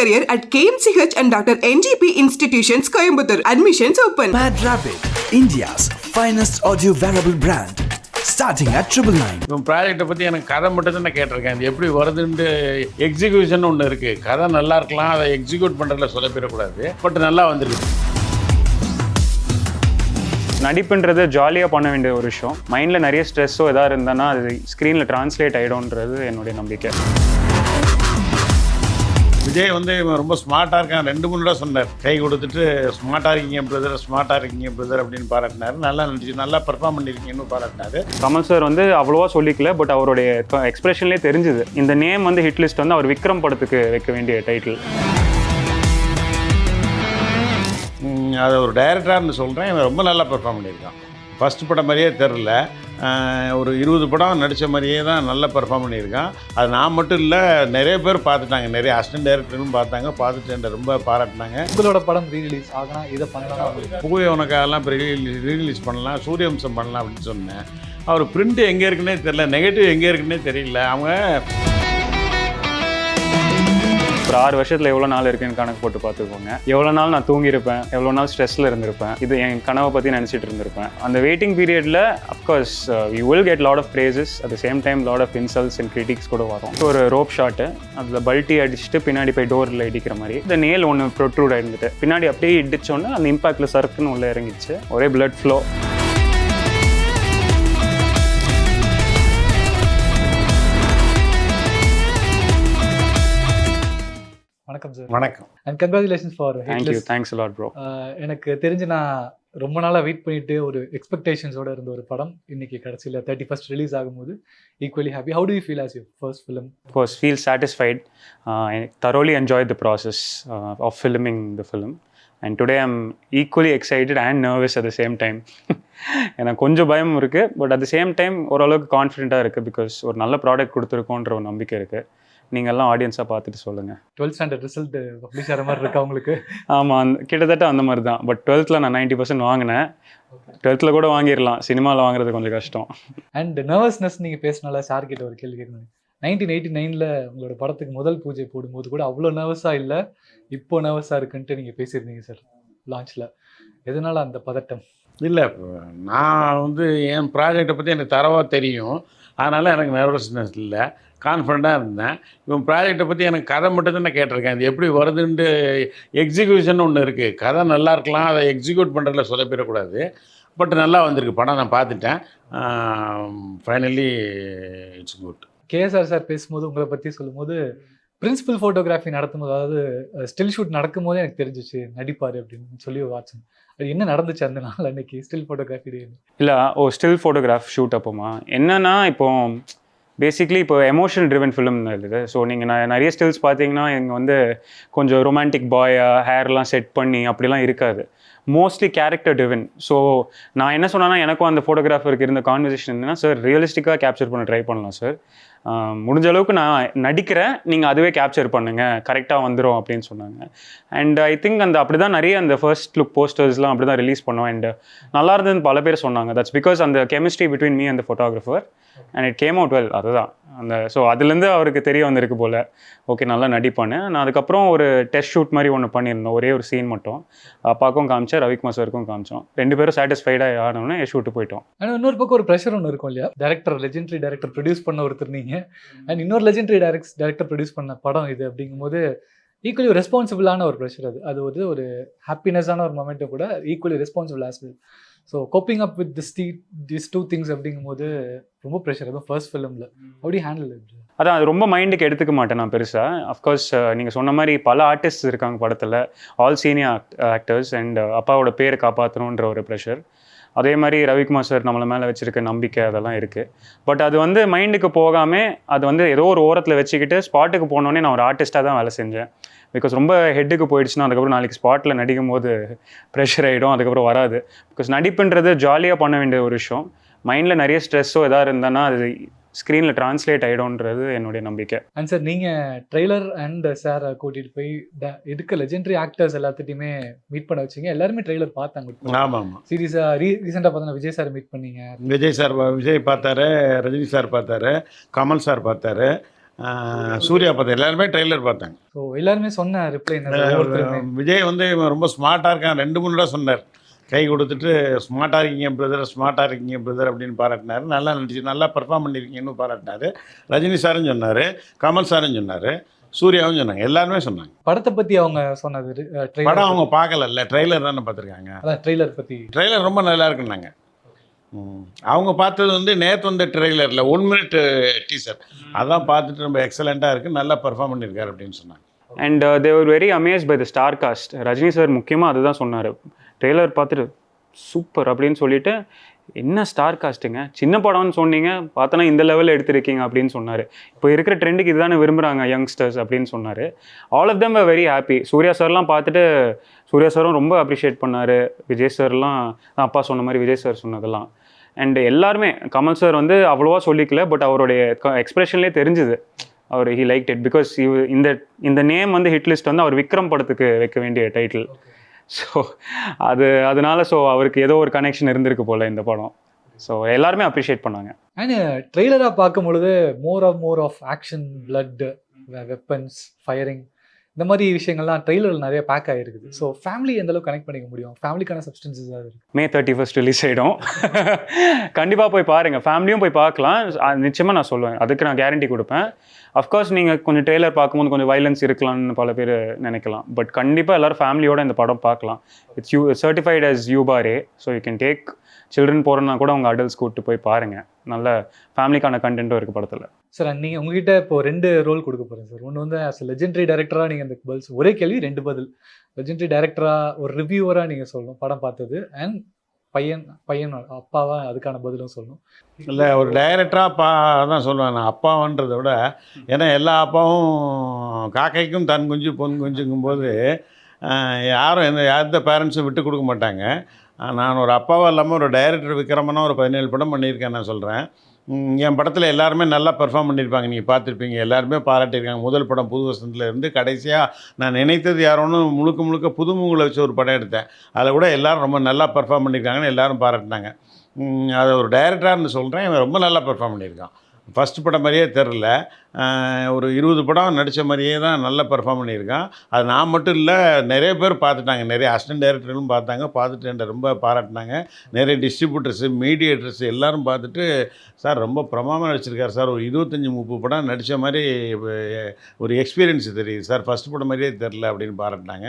career at KMCH and Dr. NGP Institutions, Coimbatore. Admissions open. Mad Rapid, India's finest audio wearable brand. Starting at 999. இப்போ ப்ராஜெக்டை பற்றி எனக்கு கதை மட்டும் தான் நான் கேட்டிருக்கேன். அது எப்படி வருதுன்ட்டு எக்ஸிக்யூஷன் ஒன்று இருக்குது. கதை நல்லா இருக்கலாம், அதை எக்ஸிக்யூட் பண்ணுறதுல சொதப்பிடக்கூடாது. பட் நல்லா வந்திருக்கு. நடிப்புன்றது ஜாலியாக பண்ண வேண்டிய ஒரு விஷயம். மைண்டில் நிறைய ஸ்ட்ரெஸ்ஸோ எதாவது இருந்ததுன்னா அது ஸ்க்ரீனில் ட்ரான்ஸ்லேட் ஆகிடும்ன்றது என்னுடைய நம்பிக்கை. விஜய் வந்து இவன் ரொம்ப ஸ்மார்ட்டாக இருக்கான். 2-3 தடவை சொன்னார். கை கொடுத்துட்டு ஸ்மார்ட்டாக இருக்கீங்க பிரதர், ஸ்மார்ட்டாக இருக்கீங்க பிரதர் அப்படின்னு பாராட்டினார். நல்லா நடிச்சு நல்லா பெர்ஃபார்ம் பண்ணியிருக்கீங்கன்னு பாராட்டினார். கமல் சார் வந்து அவ்வளோவா சொல்லிக்கல, பட் அவருடைய எக்ஸ்பிரஷன்லேயே தெரிஞ்சுது. இந்த நேம் வந்து ஹிட் லிஸ்ட் வந்து அவர் விக்ரம் படத்துக்கு வைக்க வேண்டிய டைட்டில். அது ஒரு டைரக்டர்னு சொல்கிறேன். இவன் ரொம்ப நல்லா பெர்ஃபார்ம் பண்ணியிருக்கான். ஃபஸ்ட் படம் மாதிரியே தெரில, ஒரு 20 படம் நடித்த மாதிரியே தான் நல்லா பெர்ஃபார்ம் பண்ணியிருக்கான். அது நான் மட்டும் இல்லை, நிறைய பேர் பார்த்துட்டாங்க. நிறைய அசிஸ்டன்ட் டைரக்டரும் பார்த்துட்டு ரொம்ப பாராட்டினாங்க. உங்களோட படம் ரீரிலீஸ் ஆகலாம், இதை பண்ணலாம், பூவே உனக்காகலாம் இப்போ ரீரிலீஸ் பண்ணலாம், சூரியவம்சம் பண்ணலாம் அப்படின்னு சொன்னேன். அவர் பிரிண்ட் எங்கே இருக்குன்னே தெரியல, நெகட்டிவ் எங்கே இருக்குன்னே தெரியல. அவங்க ஒரு 6 வருஷத்தில் எவ்வளோ நாள் இருக்குன்னு கணக்கு போட்டு பார்த்துக்கோங்க. எவ்வளோ நாள் நான் தூங்கியிருப்பேன், எவ்வளோ நாள் ஸ்ட்ரெஸ்ஸில் இருந்திருப்பேன், இது என் கனவை பற்றி நினச்சிட்டு இருந்திருப்பேன். அந்த வெயிட்டிங் பீரியடில் of course you will get lot of praises, at the same time lot of insults and critics கூட வரும். ஒரு ரோப் ஷாட்டு, அதில் பல்ட்டி அடிச்சுட்டு பின்னாடி போய் டோரில் இடிக்கிற மாதிரி இந்த நேல் ஒன்று ப்ரொட்ரூட் ஆகிருந்துட்டு பின்னாடி அப்படியே இடிச்சோன்னே அந்த இம்பாக்டில் சர்க்குன்னு உள்ளே இறங்கிச்சு. ஒரே பிளட் ஃப்ளோ. வணக்கம் சார். வணக்கம் and congratulations for thank you. Thanks lot bro. எனக்கு தெரிஞ்சு நான் ரொம்ப நாளாக வெயிட் பண்ணிட்டு ஒரு எக்ஸ்பெக்டேஷன்ஸோட இருந்த ஒரு படம் இன்னைக்கு கடைசியில் 31st ரிலீஸ் ஆகும்போது equally happy. How do you feel as your first film? First, feel satisfied. I thoroughly enjoyed the process of filming the film. And today I'm equally excited and nervous at the same time. எனக்கு கொஞ்சம் பயம் இருக்குது, but at the same time ஓரளவுக்கு கான்ஃபிடென்ட்டாக இருக்குது. Because ஒரு நல்ல product கொடுத்துருக்கோன்ற ஒரு நம்பிக்கை இருக்குது. நீங்கள்லாம் ஆடியன்ஸாக பார்த்துட்டு சொல்லுங்கள். 12th ஸ்டாண்டர்ட் ரிசல்ட் பப்ளிஷ் ஆகிற மாதிரி இருக்கா உங்களுக்கு? ஆமாம், கிட்டத்தட்ட அந்த மாதிரி தான். பட் 12th நான் 90% வாங்கினேன். 12th கூட வாங்கிடலாம், சினிமாவில் வாங்குறது கொஞ்சம் கஷ்டம். அண்ட் நர்வஸ்னஸ் நீங்கள் பேசினால சார் கிட்ட ஒரு கேள்வி கேட்கணும். 1989 உங்களோட படத்துக்கு முதல் பூஜை போடும்போது கூட அவ்வளோ நர்வஸாக இல்லை, இப்போ நர்வஸாக இருக்குன்ட்டு நீங்கள் பேசியிருந்தீங்க சார் லான்ச்சில். எதனால் அந்த பதட்டம்? இல்லை, நான் வந்து என் ப்ராஜெக்டை பற்றி எனக்கு தரவாக தெரியும். அதனால் எனக்கு நர்வஸ்னஸ் இல்லை, கான்ஃபிடண்ட்டாக இருந்தேன். இவன் ப்ராஜெக்டை பற்றி எனக்கு கதை மட்டும் தான் நான் கேட்டிருக்கேன். அது எப்படி வருதுன்ட்டு எக்ஸிக்யூஷன் ஒன்று இருக்குது. கதை நல்லா இருக்கலாம், அதை எக்ஸிக்யூட் பண்ணுறதுல சொதப்பிடக்கூடாது. பட் நல்லா வந்திருக்கு படம், நான் பார்த்துட்டேன். Finally it's good. KSR sir பேசும்போது உங்களை பற்றி சொல்லும்போது பிரின்சிபல் ஃபோட்டோகிராஃபி நடத்தும்போது, அதாவது ஸ்டில் ஷூட் நடக்கும்போது எனக்கு தெரிஞ்சிச்சு நடிப்பார் அப்படின்னு சொல்லி வாட்சன். அது என்ன நடந்துச்சு அந்த நாள் அன்னைக்கு ஸ்டில் ஃபோட்டோகிராஃபி டே? இல்லை, ஸ்டில் ஃபோட்டோகிராஃப் ஷூட் அப்போமா என்னன்னா, இப்போ பேசிக்லி இப்போ எமோஷனல் ட்ரிவன் ஃபிலிம் இருக்குது. ஸோ நீங்கள் நிறைய ஸ்டில்ஸ் பார்த்தீங்கன்னா இங்கே வந்து கொஞ்சம் ரொமான்டிக் பாயாக ஹேர்லாம் செட் பண்ணி அப்படிலாம் இருக்காது. Mostly character driven. ஸோ நான் என்ன சொன்னேன்னா, எனக்கும் அந்த ஃபோட்டோகிராஃபருக்கு இருந்த கான்வர்சேஷன் என்னன்னா, சார் ரியலிஸ்டிக்காக கேப்சர் பண்ண ட்ரை பண்ணலாம் சார், முடிஞ்ச அளவுக்கு நான் நடிக்கிறேன், நீங்கள் அதுவே கேப்சர் பண்ணுங்கள், கரெக்டாக வந்துடும் அப்படின்னு சொன்னாங்க. அண்ட் ஐ திங்க் அப்படி தான் நிறைய அந்த ஃபர்ஸ்ட் லுக் போஸ்டர்ஸ்லாம் அப்படி தான் ரிலீஸ் பண்ணோம். அண்ட் நல்லா இருந்ததுன்னு பல பேர் சொன்னாங்க. தட்ஸ் பிகாஸ் அந்த chemistry between me and photographer and it came out well. அதுதான் ஸோ அதுலேருந்து அவருக்கு தெரிய வந்திருக்கு போல், ஓகே நல்லா நடிப்பானு. நான் அதுக்கப்புறம் ஒரு டெஸ்ட் ஷூட் மாதிரி ஒன்று பண்ணியிருந்தோம், ஒரே ஒரு சீன் மட்டும். அப்பாவுக்கும் காமிச்சேன், ரவிக்குமார் சாருக்கும் காமிச்சோம். 2 பேரும் சாட்டிஸ்ஃபைடாக ஆனோன்னே ஷூட்டு போயிட்டோம். ஆனால் இன்னொரு பக்கம் ஒரு ப்ரெஷர் ஒன்று இருக்கும் இல்லையா? டேரக்டர், லெஜெண்டரி டேரக்டர் ப்ரொடியூஸ் பண்ண ஒருத்தர் நீங்கள், அண்ட் இன்னொரு லெஜெண்டரி டேரக்டர் ப்ரொடியூஸ் பண்ண படம் இது. அப்படிங்கும்போது ஈக்குவலி ரெஸ்பான்சிபிளான ஒரு ப்ரெஷர். அது வந்து ஒரு ஹாப்பினஸான ஒரு மொமெண்ட்டும் கூட, equally responsible as well. So coping up with this two things அப்படிங்கும்போது ரொம்ப ப்ரெஷர். அதுவும் ஃபர்ஸ்ட் ஃபிலிமில் அப்படி ஹேண்டில் இருக்கு. அதான், அது ரொம்ப மைண்டுக்கு எடுத்துக்க மாட்டேன் நான் பெருசாக. அஃப்கோர்ஸ் நீங்கள் சொன்ன மாதிரி பல ஆர்டிஸ்ட் இருக்காங்க படத்தில், ஆல் சீனியர் ஆக்டர்ஸ். அண்ட் அப்பாவோட பேரை காப்பாற்றணுன்ற ஒரு ப்ரெஷர். அதே மாதிரி ரவிக்குமார் சார் நம்மளை மேலே வச்சுருக்க நம்பிக்கை அதெல்லாம் இருக்குது. பட் அது வந்து மைண்டுக்கு போகாமல் அது வந்து ஏதோ ஒரு ஓரத்தில் வச்சுக்கிட்டு ஸ்பாட்டுக்கு போனோடனே நான் ஒரு ஆர்டிஸ்ட்டாக தான் வேலை செஞ்சேன். பிகாஸ் ரொம்ப ஹெட்டுக்கு போயிடுச்சுன்னா அதுக்கப்புறம் நாளைக்கு ஸ்பாட்டில் நடிக்கும் போது ப்ரெஷர் ஆகிடும், அதுக்கப்புறம் வராது. பிகாஸ் நடிப்புன்றது ஜாலியாக பண்ண வேண்டிய ஒரு விஷயம். மைண்டில் நிறைய ஸ்ட்ரெஸ்ஸோ எதாவது இருந்ததுன்னா அது ஸ்க்ரீனில் ட்ரான்ஸ்லேட் ஆகிடும்ன்றது என்னுடைய நம்பிக்கை. அண்ட் சார், நீங்கள் ட்ரெய்லர் அண்ட் சார் கூட்டிகிட்டு போய் இருக்க லெஜெண்டரி ஆக்டர்ஸ் எல்லாத்துட்டையுமே மீட் பண்ண வச்சிங்க. எல்லாருமே ட்ரெய்லர் பார்த்தாங்க. ஆமாம் ஆமாம். சீரியஸாக ரீசெண்டாக பார்த்தா விஜய் சார் மீட் பண்ணீங்க. விஜய் பார்த்தாரு, ரஜினி சார் பார்த்தாரு, கமல் சார் பார்த்தாரு, சூர்யா பார்த்தேன், எல்லாருமே ட்ரெய்லர் பார்த்தாங்க. ஸோ எல்லாருமே சொன்ன ரிப்ளை என்ன ஒவ்வொருத்தருமே விஜய் வந்து இவன் ரொம்ப ஸ்மார்ட்டாக இருக்கான், 2-3 தடவை சொன்னார், கை கொடுத்துட்டு ஸ்மார்ட்டாக இருக்கீங்க பிரதர், ஸ்மார்ட்டாக இருக்கீங்க பிரதர் அப்படின்னு பாராட்டினார். நல்லா நடிச்சு நல்லா பெர்ஃபார்ம் பண்ணியிருக்கீங்கன்னு பாராட்டினார். ரஜினி சாரும் சொன்னார், கமல் சாரும் சொன்னார், சூர்யாவும் சொன்னாங்க, எல்லாருமே சொன்னாங்க. படத்தை பற்றி அவங்க சொன்னது படம் அவங்க பார்க்கல, ட்ரெய்லர் தானே பார்த்துருக்காங்க. அதான் ட்ரெய்லர் பற்றி. ட்ரெய்லர் ரொம்ப நல்லா இருக்குன்னாங்க. அவங்க பார்த்தது வந்து நேற்று வந்த ட்ரெய்லரில் 1 மினிட் டீசர், அதான் பார்த்துட்டு ரொம்ப எக்ஸலண்ட்டாக இருக்குது, நல்லா பெர்ஃபார்ம் பண்ணியிருக்காரு அப்படின்னு சொன்னாங்க. And they're very amazed by the star cast. Rajini sir முக்கியமாக அதுதான் சொன்னார். ட்ரெய்லர் பார்த்துட்டு சூப்பர் அப்படின்னு சொல்லிட்டு, என்ன ஸ்டார் காஸ்ட்டுங்க, சின்ன படம்னு சொன்னீங்க, பார்த்தோன்னா இந்த லெவலில் எடுத்திருக்கீங்க அப்படின்னு சொன்னார். இப்போ இருக்கிற ட்ரெண்டுக்கு இதுதானே விரும்புகிறாங்க யங்ஸ்டர்ஸ் அப்படின்னு சொன்னார். All of them are very happy. Suriya சார்லாம் பார்த்துட்டு சூர்யா சாரும் ரொம்ப அப்ரிஷியேட் பண்ணார். விஜய் சார்லாம் அப்பா சொன்ன மாதிரி விஜய் சார் சொன்னதெல்லாம். அண்ட் எல்லாருமே, கமல் சார் வந்து அவ்வளோவா சொல்லிக்கல, பட் அவருடைய எக்ஸ்பிரஷன்லேயே தெரிஞ்சுது அவர் ஹி லைக் இட். பிகாஸ் இந்த நேம் வந்து ஹிட் லிஸ்ட் வந்து அவர் விக்ரம் படத்துக்கு வைக்க வேண்டிய டைட்டில். ஸோ அதனால ஸோ அவருக்கு ஏதோ ஒரு கனெக்ஷன் இருந்திருக்கு போல் இந்த படம். ஸோ எல்லாருமே அப்ரிஷியேட் பண்ணாங்க. அண்ட் ட்ரெய்லராக பார்க்கும் பொழுது more of action, blood, weapons, firing, இந்த மாதிரி விஷயங்கள்லாம் ட்ரெய்லரில் நிறைய பேக் ஆகிருக்குது. ஸோ ஃபேமிலி எந்த அளவுக்கு கனெக்ட் பண்ணிக்க முடியும்? ஃபேமிலிக்கான சப்ஸ்டன்சஸ் அது இருக்குது. May 31 ரிலீஸ் ஆகிடும். கண்டிப்பாக போய் பாருங்கள், ஃபேமிலியும் போய் பார்க்கலாம். நிச்சயமாக நான் சொல்லுவேன், அதுக்கு நான் கேரண்டி கொடுப்பேன். அஃப்கோர்ஸ் நீங்கள் கொஞ்சம் ட்ரெய்லர் பார்க்கும்போது கொஞ்சம் வைலன்ஸ் இருக்கலாம்னு பல பேர் நினைக்கலாம், பட் கண்டிப்பாக எல்லோரும் ஃபேமிலியோட இந்த படம் பார்க்கலாம். It's certified as UBARA, so you can take children போகிறனா கூட உங்கள் அடல்ட்ஸ் கூப்பிட்டு போய் பாருங்கள். நல்ல ஃபேமிலிக்கான கண்டென்ட்டும் இருக்குது படத்தில். சார், நீங்கள் உங்ககிட்ட இப்போ 2 ரோல் கொடுக்க போகிறேன் சார். ஒன்று வந்து ஆஸ் லெஜெண்டரி டைரக்டராக நீங்கள் அந்த பதில், ஒரே கேள்வி 2 பதில். லெஜெண்டரி டைரக்டராக, ஒரு ரிவ்யூவராக நீங்கள் சொல்லணும் படம் பார்த்தது, அண்ட் பையன் அப்பாவா அதுக்கான பதிலும் சொல்லணும். இல்லை, ஒரு டைரக்டராக அப்பா தான் சொல்லுவேன் நான், அப்பாவன்றதை விட. ஏன்னா எல்லா அப்பாவும் காக்கைக்கும் தன் குஞ்சு பொன் குஞ்சுங்கும்போது யாரும் எந்த பேரண்ட்ஸும் விட்டு கொடுக்க மாட்டாங்க. நான் ஒரு அப்பாவாக இல்லாமல் ஒரு டைரக்டர் விக்ரமனா ஒரு 17 படம் பண்ணியிருக்கேன். நான் சொல்கிறேன், என் படத்தில் எல்லாருமே நல்லா பெர்ஃபார்ம் பண்ணியிருப்பாங்க, நீங்கள் பார்த்துருப்பீங்க, எல்லாருமே பாராட்டியிருக்காங்க. முதல் படம் புது வசந்தத்தில் இருந்து கடைசியாக நான் நினைத்தது யாரோன்னு முழுக்க புதுமுகங்களை வச்சு ஒரு படம் எடுத்தேன். அதில் கூட எல்லோரும் ரொம்ப நல்லா பெர்ஃபார்ம் பண்ணியிருக்காங்கன்னு எல்லோரும் பாராட்டினாங்க. அதை ஒரு டைரக்டராக சொல்கிறேன், இவன் ரொம்ப நல்லா பெர்ஃபார்ம் பண்ணியிருக்கான். ஃபஸ்ட்டு படம் மாதிரியே தெரில, ஒரு 20 படம் நடித்த மாதிரியே தான் நல்லா பெர்ஃபார்ம் பண்ணியிருக்கான். அது நான் மட்டும் இல்லை, நிறைய பேர் பார்த்துட்டாங்க, நிறைய அசிஸ்டன்ட் டைரக்டர்களும் பார்த்துட்டு என்கிட்ட ரொம்ப பாராட்டினாங்க. நிறைய டிஸ்ட்ரிபியூட்டர்ஸு, மீடியேட்டர்ஸு எல்லோரும் பார்த்துட்டு, சார் ரொம்ப பிரமாதமாக நடிச்சிருக்காரு சார், ஒரு 25-30 படம் நடித்த மாதிரி ஒரு எக்ஸ்பீரியன்ஸ் தெரியுது சார், ஃபஸ்ட்டு படம் மாதிரியே தெரில அப்படின்னு பாராட்டினாங்க.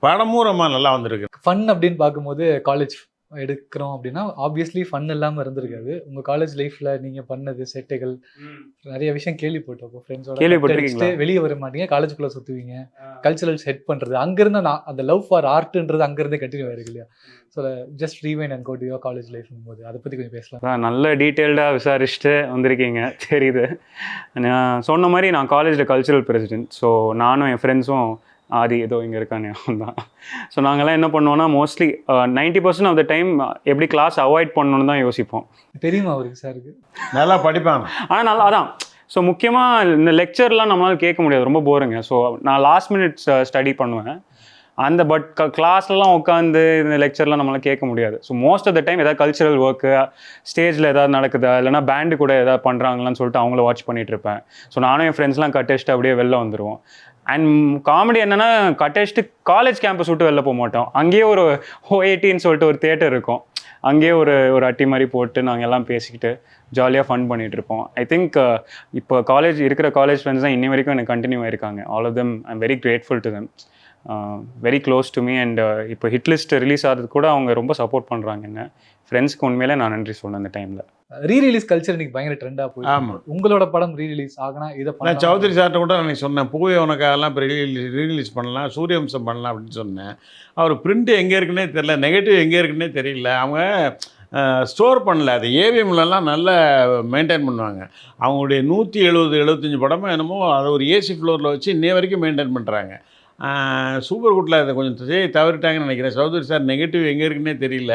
படமும் ரொம்ப நல்லா வந்திருக்கு. ஃபன் அப்படின்னு பார்க்கும்போது காலேஜ் எடுக்கிறோம் அப்படின்னா ஆப்வியஸ்லி ஃபன் இல்லாமல் இருந்திருக்காது. உங்கள் காலேஜ் லைஃப்பில் நீங்கள் பண்ணது சேட்டைகள் நிறைய விஷயம் கேள்விப்பட்டோம். ஃப்ரெண்ட்ஸோட வெளியே வர மாட்டீங்க, காலேஜுக்குள்ளே சுற்றுவீங்க, கல்ச்சுரல் செட் பண்ணுறது, அங்கேருந்து அந்த லவ் ஃபார் ஆர்ட்ன்றது அங்கேருந்தே கண்டினியூ ஆயிருக்கு இல்லையா? So just rewind and go to your college லைஃப்னும் போது அதை பற்றி கொஞ்சம் பேசலாம். நல்ல டீட்டெயில்டாக விசாரிச்சுட்டு வந்திருக்கீங்க, தெரியுது. நான் சொன்ன மாதிரி நான் காலேஜில் கல்ச்சுரல் பிரசிடென்ட். ஸோ நானும் என் ஃப்ரெண்ட்ஸும் ஆதி ஏதோ இங்கே இருக்கானே அவன் தான். ஸோ நாங்கள்லாம் என்ன பண்ணுவோன்னா, மோஸ்ட்லி 90% ஆஃப் த டைம் எப்படி கிளாஸ் அவாய்ட் பண்ணணுன்னு தான் யோசிப்போம். தெரியுமா அவருக்கு சாருக்கு? நல்லா படிப்பாங்க, ஆனால் நல்லா அதான். ஸோ முக்கியமாக இந்த லெக்சர்லாம் நம்மளால் கேட்க முடியாது, ரொம்ப போருங்க. ஸோ நான் லாஸ்ட் மினிட் ஸ்டடி பண்ணுவேன். அந்த கிளாஸ்லாம் உட்காந்து இந்த லெக்சர்லாம் நம்மளால் கேட்க முடியாது. So most of the time ஏதாவது கல்ச்சுரல் ஒர்க்கு, ஸ்டேஜில் ஏதாவது நடக்குதா, இல்லைனா பேண்டு கூட ஏதாவது பண்ணுறாங்களான்னு சொல்லிட்டு அவங்கள வாட்ச் பண்ணிகிட்டு இருப்பேன். ஸோ நானும் என் ஃப்ரெண்ட்ஸ்லாம் கட் அடிச்சுட்டு அப்படியே வெளில வந்துடுவோம். அண்ட் காமெடி என்னென்னா, கட் அடிச்சுட்டு காலேஜ் கேம்பஸ் விட்டு வெளில போக மாட்டோம். அங்கேயே ஒரு OATன்னு சொல்லிட்டு ஒரு தியேட்டர் இருக்கும், அங்கேயே ஒரு அட்டி மாதிரி போட்டு நாங்கள் எல்லாம் பேசிக்கிட்டு ஜாலியாக ஃபன் பண்ணிகிட்டு இருப்போம். ஐ திங்க் இப்போ இருக்கிற காலேஜ் ஃப்ரெண்ட்ஸ் தான் இன்னி வரைக்கும் எனக்கு கண்டினியூ ஆயிருக்காங்க. All of them I am very grateful to them, very close to me. And இப்போ ஹிட் லிஸ்ட் ரிலீஸ் ஆகிறது கூட அவங்க ரொம்ப சப்போர்ட் பண்ணுறாங்க என்ன. ஃப்ரெண்ட்ஸ்க்கு உண்மையிலே நான் நன்றி சொன்னேன் அந்த டைமில். ரீரிலீஸ் கல்ச்சர் இன்னைக்கு பயங்கர ட்ரெண்டாக போய். ஆமாம், உங்களோட படம் ரீரிலீஸ் ஆகினா இதை நான் சௌத்ரி சார்ட்ட கூட நான் சொன்னேன், பூவே உனக்காகலாம் இப்போ ரீரிலீஸ் பண்ணலாம், சூரியவம்சம் பண்ணலாம் அப்படின்னு சொன்னேன். அவர் பிரிண்ட் எங்கே இருக்குன்னே தெரியல, நெகட்டிவ் எங்கே இருக்குன்னே தெரியல. அவங்க ஸ்டோர் பண்ணல, அது ஏவிஎம்லலாம் நல்லா மெயின்டைன் பண்ணுவாங்க. அவங்களுடைய 170-75 படமும் என்னமோ அதை ஒரு ஏசி ஃப்ளோரில் வச்சு இன்னைய வரைக்கும் மெயின்டைன் பண்ணுறாங்க. சூப்பர் குட்டில் அதை கொஞ்சம் தவறிட்டாங்கன்னு நினைக்கிறேன். சௌத்ரி சார் நெகட்டிவ் எங்கே இருக்குன்னே தெரியல,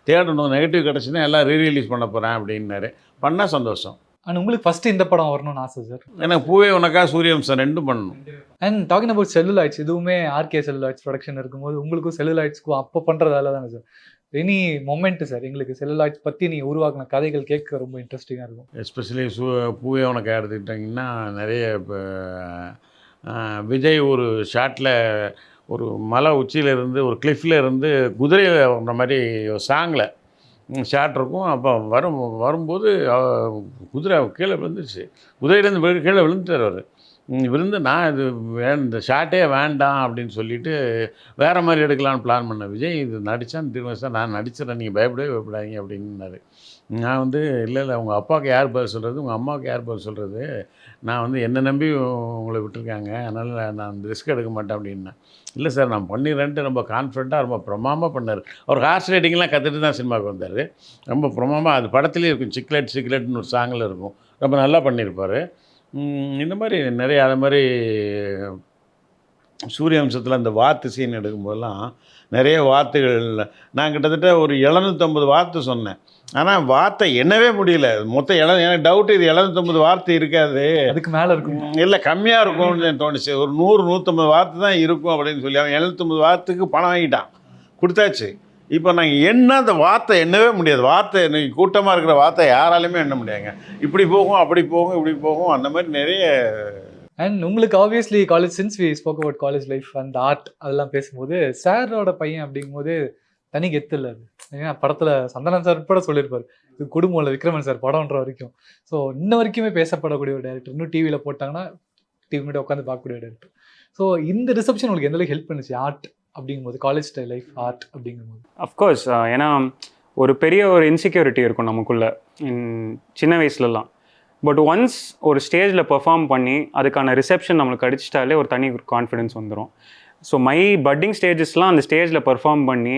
தேடணும், நெகட்டிவ் கிடச்சுன்னா எல்லாம் ரீரிலீஸ் பண்ண போகிறேன் அப்படின்னாரு. பண்ணால் சந்தோஷம். அண்ட் உங்களுக்கு ஃபஸ்ட்டு இந்த படம் வரணும்னு ஆசை சார்? எனக்கு பூவே உனக்கா சூரியவம்சம் 2 பண்ணணும். அண்ட் டாக்கிங் அபவுட் செல்லுலாய்ட்ஸ், இதுவுமே ஆர்கே செல்லுலாய்ட்ஸ் ப்ரொடக்ஷன் இருக்கும்போது உங்களுக்கும் செல்லுலாய்ட்ஸ்க்கும் அப்போ பண்ணுறதால தானே சார் எனி மொமெண்ட் சார் எங்களுக்கு செல்லுலாய்ட்ஸ் பற்றி நீங்கள் உருவாக்கின கதைகள் கேட்க ரொம்ப இன்ட்ரெஸ்டிங்காக இருக்கும். எஸ்பெஷலி பூவே உனக்கு எடுத்துக்கிட்டிங்கன்னா நிறைய இப்போ விஜய் ஒரு ஷாட்டில் ஒரு மலை உச்சியிலேருந்து ஒரு கிளிஃபில் இருந்து குதிரையில் வர்ற மாதிரி சாங்கில் ஷாட் இருக்கும். அப்போ வரும்போது குதிரை கீழே விழுந்துருச்சு, குதிரையிலேருந்து கீழே விழுந்துட்டார் அவர். விழுந்து நான் இது இந்த ஷாட்டே வேண்டாம் அப்படின்னு சொல்லிட்டு வேறு மாதிரி எடுக்கலான்னு பிளான் பண்ணேன். விஜய் இது நடித்தான்னு திரும்ப சார் நான் நடிச்சிடறேன், நீங்கள் பயப்படாதீங்க அப்படின்னாரு. நான் வந்து இல்லை உங்கள் அப்பாவுக்கு யார் பதில் சொல்கிறது, உங்கள் அம்மாவுக்கு யார் பதில் சொல்கிறது, நான் வந்து என்னை நம்பி உங்களை விட்டுருக்காங்க, அதனால் நான் ரிஸ்க் எடுக்க மாட்டேன் அப்படின்னேன். இல்லை சார் நான் பண்ணிடுறேன்ட்டு ரொம்ப கான்ஃபிடண்ட்டாக ரொம்ப பிரமாதமாக பண்ணார். அவர் ஹார்ஸ் ரைட்டிங்லாம் கற்றுட்டு தான் சினிமாவுக்கு வந்தார். ரொம்ப பிரமாதமாக அது படத்துலேயே இருக்கும், சிக்லெட்னு ஒரு சாங்கில் இருக்கும், ரொம்ப நல்லா பண்ணியிருப்பார். இந்த மாதிரி நிறைய அது மாதிரி சூரியவம்சத்தில் அந்த வாத்து சீன் எடுக்கும்போதெல்லாம் நிறைய வாத்துகள் நான் கிட்டத்தட்ட ஒரு 750 வார்த்தை சொன்னேன். ஆனால் வார்த்தை எண்ணவே முடியல மொத்தம். எனக்கு டவுட்டு இது 750 வார்த்தை இருக்காது, அதுக்கு மேலே இருக்கும், இல்லை கம்மியாக இருக்கும்னு தோணுச்சு. ஒரு 100-150 வார்த்தை தான் இருக்கும் அப்படின்னு சொல்லி அவன் 750 வார்த்தைக்கு பணம் வாங்கிட்டான், கொடுத்தாச்சு. இப்போ நாங்கள் என்ன அந்த வார்த்தை எண்ணவே முடியாது. வார்த்தை இன்னைக்கு கூட்டமாக இருக்கிற வார்த்தை யாராலையுமே எண்ண முடியாதுங்க. இப்படி போகும் அப்படி போகும் இப்படி போகும் அந்த மாதிரி நிறைய. அண்ட் உங்களுக்கு obviously college since we spoke about college life and art அதெல்லாம் பேசும்போது சாரோட பையன் அப்படிங்கும்போது தனி கெத்து இல்லை அது. ஏன்னா படத்தில் சந்தனம் சார் கூட சொல்லியிருப்பார், இது குடும்பம் இல்லை விக்ரமன் சார் படம்ன்ற வரைக்கும். ஸோ இன்ன வரைக்குமே பேசப்படக்கூடிய ஒரு டேரக்டர். இன்னும் டிவியில் போட்டாங்கன்னா டிவி மட்டும் உட்காந்து பார்க்கக்கூடிய டேரக்டர். ஸோ இந்த ரிசப்ஷன் உங்களுக்கு எந்த அளவுக்கு ஹெல்ப் பண்ணுச்சு ஆர்ட் அப்படிங்கும்போது, காலேஜ் ஸ்டைல் லைஃப் ஆர்ட் அப்படிங்கும்போது? அஃப்கோர்ஸ் ஏன்னா ஒரு பெரிய ஒரு இன்செக்யூரிட்டி இருக்கும் நமக்குள்ளே சின்ன வயசுலலாம். பட் ஒன்ஸ் ஒரு ஸ்டேஜில் பெர்ஃபார்ம் பண்ணி அதுக்கான ரிசெப்ஷன் நம்மளுக்கு அடிச்சிட்டாலே ஒரு தனி கான்ஃபிடென்ஸ் வந்துடும். ஸோ மை பட்டிங் ஸ்டேஜஸ்லாம் அந்த ஸ்டேஜில் பெர்ஃபார்ம் பண்ணி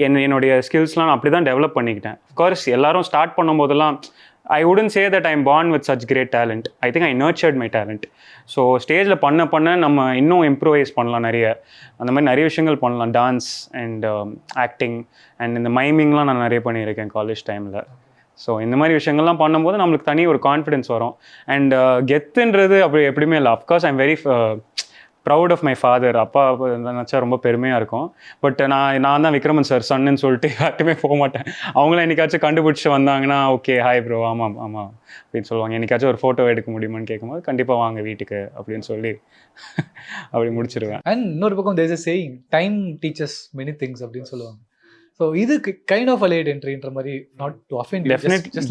என்னுடைய ஸ்கில்ஸ்லாம் நான் அப்படி தான் டெவலப் பண்ணிக்கிட்டேன். அஃப்கோர்ஸ் எல்லாரும் start பண்ணும்போதெல்லாம் I wouldn't say that I'm born with such great talent. I think I nurtured my talent. So ஸ்டேஜில் பண்ண நம்ம இன்னும் இம்ப்ரூவைஸ் பண்ணலாம், நிறைய அந்த மாதிரி நிறைய விஷயங்கள் பண்ணலாம். டான்ஸ் அண்ட் ஆக்டிங் அண்ட் இந்த மைமிங்லாம் நான் நிறைய பண்ணியிருக்கேன் காலேஜ் டைமில். ஸோ இந்த மாதிரி விஷயங்கள்லாம் பண்ணும்போது நம்மளுக்கு தனி ஒரு கான்ஃபிடென்ஸ் வரும். அண்ட் கெத்துன்றது அப்படி எப்படியுமே இல்லை. Of course I'm very proud of my father. அப்பா நினச்சா ரொம்ப பெருமையாக இருக்கும். பட் நான் தான் விக்ரமன் சார் சன்னு சொல்லிட்டு யார்ட்டுமே போக மாட்டேன். அவங்களும் என்னைக்காச்சும் கண்டுபிடிச்சி வந்தாங்கன்னா ஓகே ஹாய் ப்ரோ ஆமாம் அப்படின்னு சொல்லுவாங்க. என்னைக்காச்சும் ஒரு ஃபோட்டோ எடுக்க முடியுமான்னு கேட்கும்போது கண்டிப்பாக வாங்க வீட்டுக்கு அப்படின்னு சொல்லி அப்படி முடிச்சிடுவேன். அண்ட் இன்னொரு பக்கம் there is a saying, time teachers many things அப்படின்னு சொல்லுவாங்க. ஸோ இதுக்கு கைண்ட் ஆஃப் அ லேட் என்ட்ரின்ற மாதிரி, not to offend,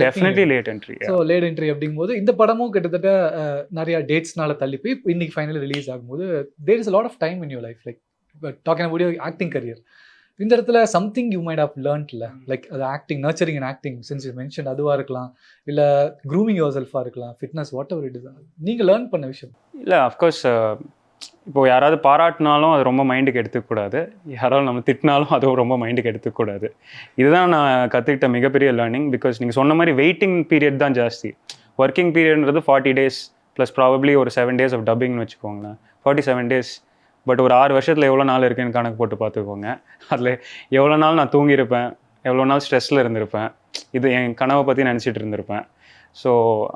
definitely late entry. So late entry அப்படிங்கும்போது இந்த படமும் கிட்டத்தட்ட நிறைய டேட்ஸ்னால தள்ளி போய் இன்னைக்கு ஃபைனலி ரிலீஸ் ஆகும்போது there is a lot of time in your life, like talking about your acting career. இந்த இடத்துல சம்திங் யூ மைட் ஹவ் லேர்ன்ட்ல, லைக் அது acting, nurturing and acting since you mention, அதுவாக இருக்கலாம், இல்லை க்ரூமிங் யுவர் செல்ஃபாக இருக்கலாம், fitness, whatever it is, நீங்கள் லேர்ன் பண்ண விஷயம். இல்லை அஃப்கோர்ஸ் இப்போது யாராவது பாராட்டினாலும் அது ரொம்ப மைண்டுக்கு எடுத்துக்கூடாது, யாராவது நம்ம திட்டினாலும் அதுவும் ரொம்ப மைண்டுக்கு எடுத்துக்கூடாது. இதுதான் நான் கற்றுக்கிட்ட மிகப்பெரிய லேர்னிங். பிகாஸ் நீங்கள் சொன்ன மாதிரி வெயிட்டிங் பீரியட் தான் ஜாஸ்தி. ஒர்க்கிங் பீரியட்ன்றது 40 days ப்ளஸ் ப்ராபப்ளி ஒரு 7 days ஆஃப் டப்பிங்னு வச்சுக்கோங்களேன், 47 days. பட் ஒரு 6 வருஷத்தில் எவ்வளோ நாள் இருக்குன்னு கணக்கு போட்டு பார்த்துக்கோங்க. அதில் எவ்வளோ நாள் நான் தூங்கியிருப்பேன், எவ்வளோ நாள் ஸ்ட்ரெஸ்ஸில் இருந்திருப்பேன், இது என் கனவை பற்றி நினச்சிட்டு இருந்திருப்பேன். ஸோ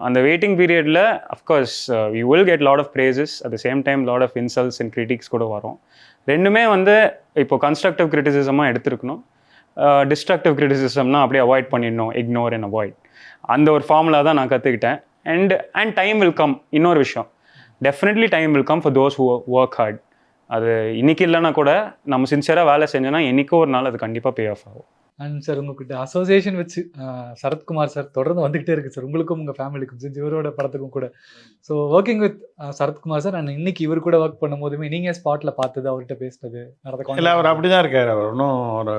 அந்த வெயிட்டிங் பீரியடில் of course we will get lot of praises, at the same time lot of insults and critics கூட வரும். ரெண்டுமே வந்து இப்போ கன்ஸ்ட்ரக்டிவ் கிரிட்டிசிசமாக எடுத்துருக்கணும். டிஸ்ட்ரக்டிவ் கிரிட்டிசிசம்னா அப்படியே அவாய்ட் பண்ணிடணும், இக்னோர் அண்ட் அவாய்ட். அந்த ஒரு ஃபார்முலா தான் நான் கற்றுக்கிட்டேன். And time will come. இன்னொரு விஷயம், definitely time will come for those who work hard. அது இன்றைக்கி இல்லைன்னா கூட நம்ம சின்சியராக வேலை செஞ்சோன்னா என்றைக்கோ ஒரு நாள் அது கண்டிப்பாக பே ஆஃப் ஆகும். அண்ட் சார் உங்ககிட்ட அசோசியேஷன் வச்சு சரத்குமார் சார் தொடர்ந்து வந்துக்கிட்டே இருக்குது சார், உங்களுக்கும் உங்கள் ஃபேமிலிக்கும், சின்ஸ் இவரோட படத்துக்கும் கூட. So working with Sarathkumar sir, and இன்னைக்கு இவர் கூட ஒர்க் பண்ணும் போதுமே நீங்கள் ஸ்பாட்டில் பார்த்தது, அவர்கிட்ட பேசுறது நடந்த? இல்லை அவர் அப்படி தான் இருக்கார். அவர் இன்னும் ஒரு